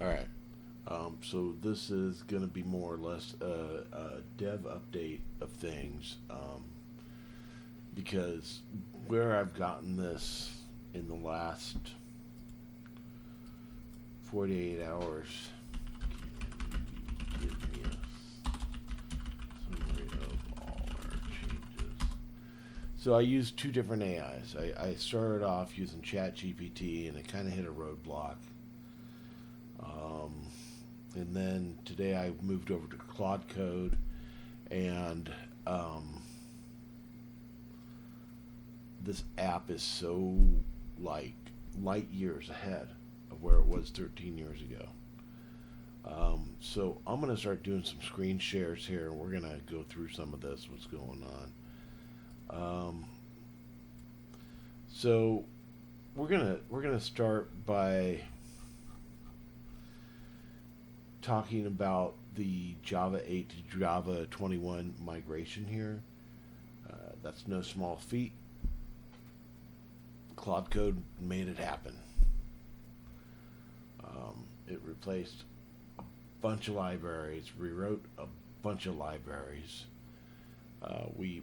Alright, so this is going to be more or less a dev update of things, because where I've gotten this in the last 48 hours, give me a summary of all our changes. So I used two different AIs. I started off using ChatGPT and it kind of hit a roadblock. Um, and then today I moved over to Claude Code, and this app is so like light years ahead of where it was 13 years ago. So I'm gonna start doing some screen shares here, and we're gonna go through some of this, what's going on. So we're gonna start by talking about the Java 8 to Java 21 migration here. That's no small feat. Claude Code made it happen. It replaced a bunch of libraries, rewrote a bunch of libraries. We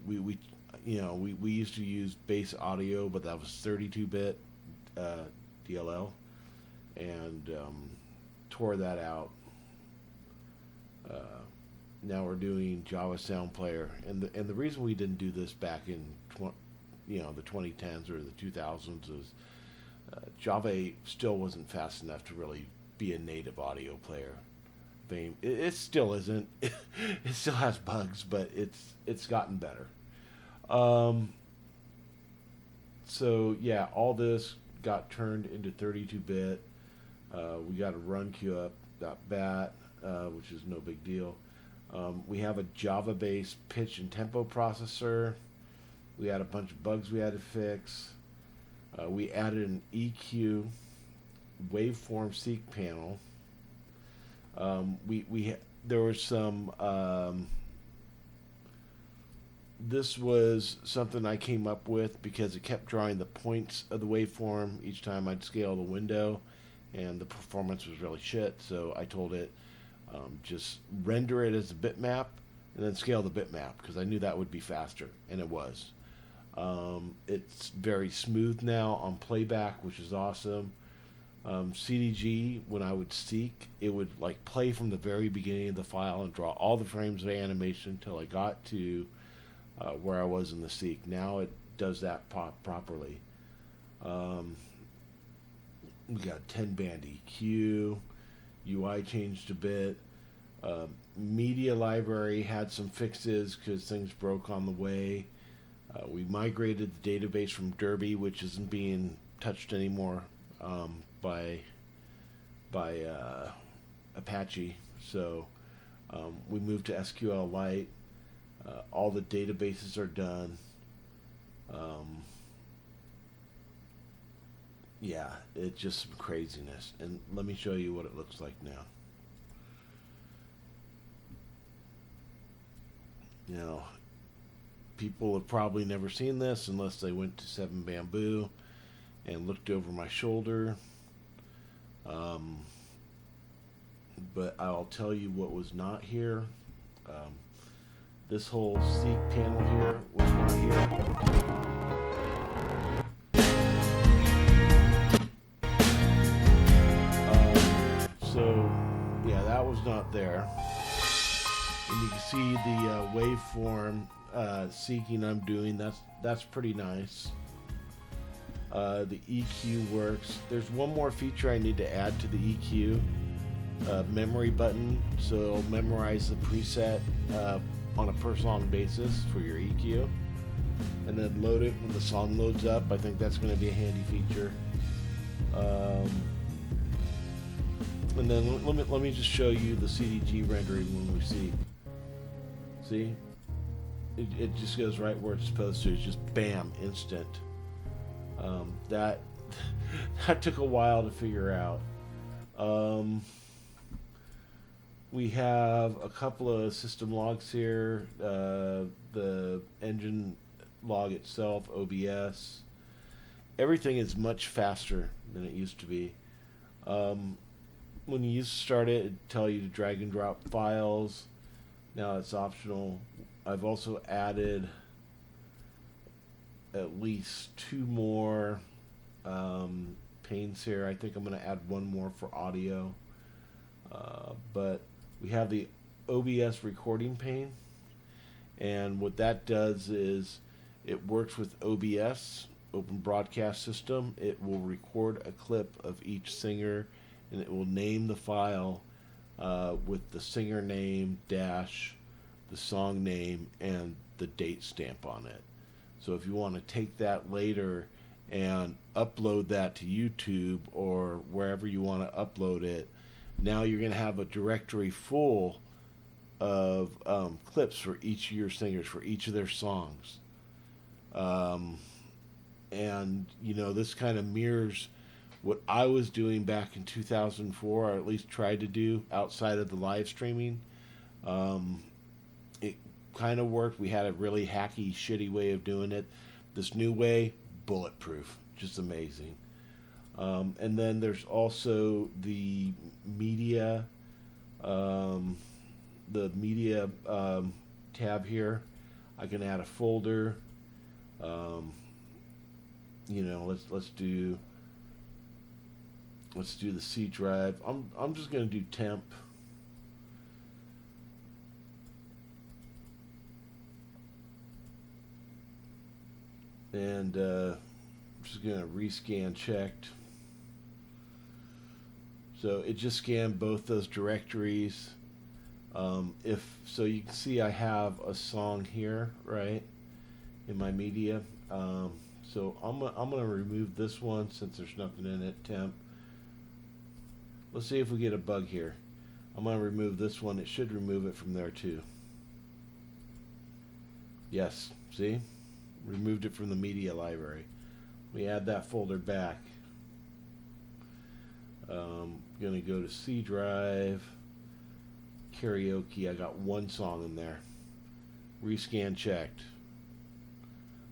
used to use base audio, but that was 32-bit DLL, and tore that out. Uh, Now we're doing Java Sound Player, and the reason we didn't do this back in the 2010s or the 2000s is Java 8 still wasn't fast enough to really be a native audio player. It still isn't. It still has bugs, but it's gotten better. Um, so yeah, all this got turned into 32-bit. We got to run QUP.bat, which is no big deal. We have a Java-based pitch and tempo processor. We had a bunch of bugs we had to fix. We added an EQ waveform seek panel. There was some. This was something I came up with because it kept drawing the points of the waveform each time I'd scale the window, and the performance was really shit. So I told it, just render it as a bitmap and then scale the bitmap because I knew that would be faster, and it was. It's very smooth now on playback, which is awesome. CDG, when I would seek, it would like play from the very beginning of the file and draw all the frames of animation until I got to where I was in the seek. Now it does that properly. Um, we got 10-band EQ. UI changed a bit. Media library had some fixes because things broke on the way. We migrated the database from Derby, which isn't being touched anymore by Apache. So we moved to SQLite. All the databases are done. Um, yeah, it's just some craziness. And let me show you what it looks like now. You know, people have probably never seen this unless they went to Seven Bamboo and looked over my shoulder. Um, but I'll tell you what was not here. Um, this whole seek panel here was not here. So, yeah, that was not there. And you can see the waveform seeking I'm doing. That's pretty nice. The EQ works. There's one more feature I need to add to the EQ. Memory button, so it'll memorize the preset on a per song basis for your EQ, and then load it when the song loads up. I think that's going to be a handy feature. And then let me just show you the CDG rendering when we see. See, it just goes right where it's supposed to. It's just bam, instant. That that took a while to figure out. We have a couple of system logs here. The engine log itself, OBS. Everything is much faster than it used to be. when you used to start it, it'd tell you to drag and drop files. Now it's optional. I've also added at least two more panes here. I think I'm going to add one more for audio. But we have the OBS recording pane, and what that does is it works with OBS, Open Broadcast System. It will record a clip of each singer, and it will name the file with the singer name dash the song name and the date stamp on it. So if you want to take that later and upload that to YouTube or wherever you want to upload it, now you're going to have a directory full of clips for each of your singers, for each of their songs. And, you know, this kind of mirrors what I was doing back in 2004, or at least tried to do outside of the live streaming. It kind of worked. We had a really hacky, shitty way of doing it. This new way, bulletproof. Just amazing. And then there's also the media, tab here. I can add a folder. You know, let's do the C drive. I'm just gonna do temp. And I'm just gonna rescan checked. So it just scanned both those directories. If so, you can see I have a song here, right, in my media. So I'm gonna remove this one since there's nothing in it. Temp. Let's see if we get a bug here. I'm gonna remove this one. It should remove it from there too. Yes. See, removed it from the media library. We add that folder back. Gonna go to C drive. Karaoke. I got one song in there. Rescan checked.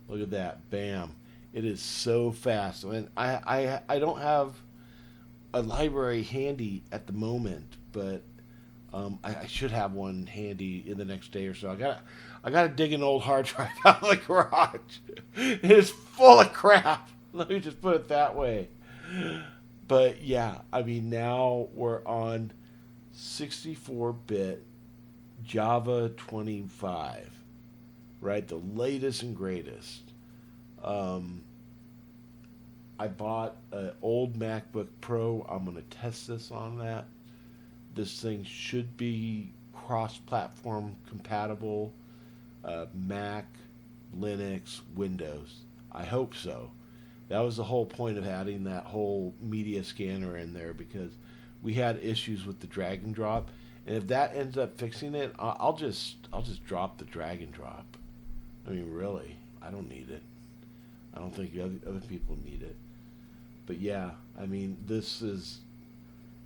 Look at that. Bam. It is so fast. I mean, I don't have a library handy at the moment, but I should have one handy in the next day or so. I gotta dig an old hard drive out of the garage. It is full of crap. Let me just put it that way. But yeah, I mean, now we're on 64-bit Java 25, right? The latest and greatest. I bought an old MacBook Pro. I'm going to test this on that. This thing should be cross-platform compatible, Mac, Linux, Windows. I hope so. That was the whole point of adding that whole media scanner in there, because we had issues with the drag and drop. And if that ends up fixing it, I'll just drop the drag and drop. I mean, really, I don't need it. I don't think other people need it. But yeah, I mean, this is,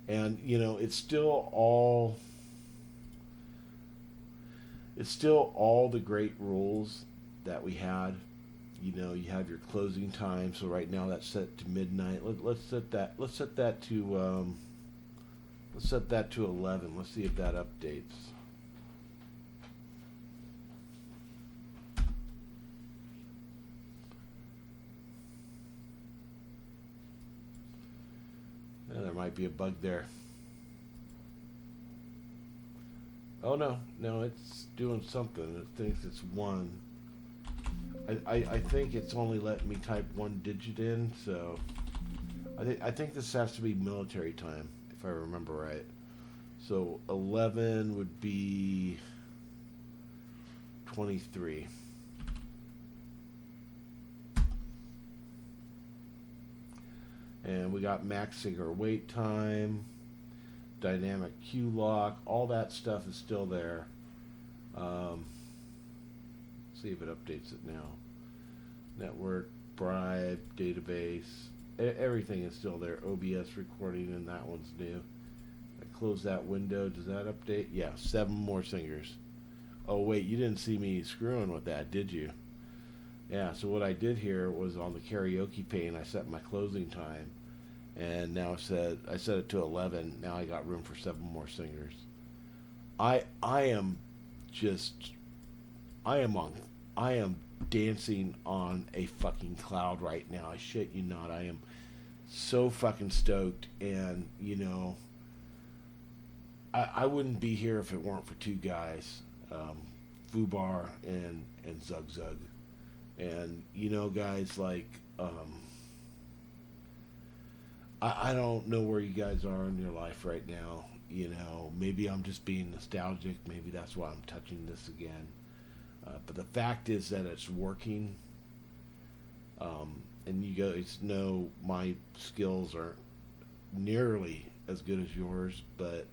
and you know, it's still all the great rules that we had. You know, you have your closing time. So right now that's set to midnight. Let's set that to 11. Let's see if that updates. There might be a bug there. Oh no, it's doing something. It thinks it's 1. I think it's only letting me type 1 digit in, so I think this has to be military time, if I remember right. So 11 would be 23. And we got max singer wait time, dynamic queue lock, all that stuff is still there. See if it updates it now. Network, bribe, database, everything is still there. OBS recording, and that one's new. I close that window. Does that update? Yeah, 7 more singers. Oh wait, you didn't see me screwing with that, did you? Yeah, so what I did here was on the karaoke pane, I set my closing time, and now I set it to 11. Now I got room for 7 more singers. I am just I am on I am dancing on a fucking cloud right now. I shit you not. I am so fucking stoked, and I wouldn't be here if it weren't for two guys, Fubar and Zug Zug, and guys, like, I don't know where you guys are in your life right now. Maybe I'm just being nostalgic. Maybe that's why I'm touching this again. But the fact is that it's working. And you guys know my skills aren't nearly as good as yours. But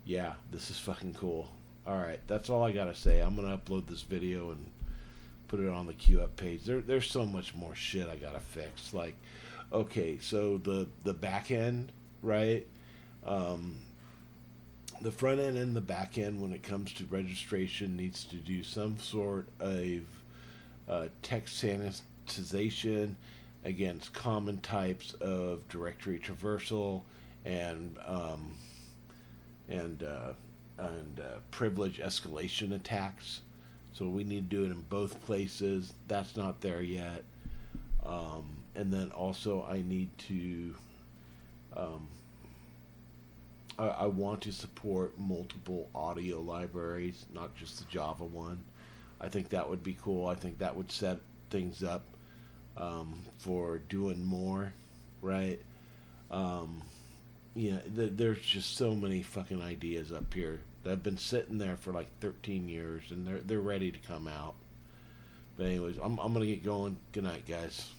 yeah, this is fucking cool. Alright, that's all I gotta say. I'm gonna upload this video and put it on the QUP page. There's so much more shit I gotta fix. Like, okay, so the back end, right? The front end and the back end, when it comes to registration, needs to do some sort of text sanitization against common types of directory traversal and privilege escalation attacks. So we need to do it in both places. That's not there yet. And then also I need to I want to support multiple audio libraries, not just the Java one. I think that would be cool. I think that would set things up for doing more, right? There's just so many fucking ideas up here that have been sitting there for like 13 years, and they're ready to come out. But anyways, I'm gonna get going. Good night, guys.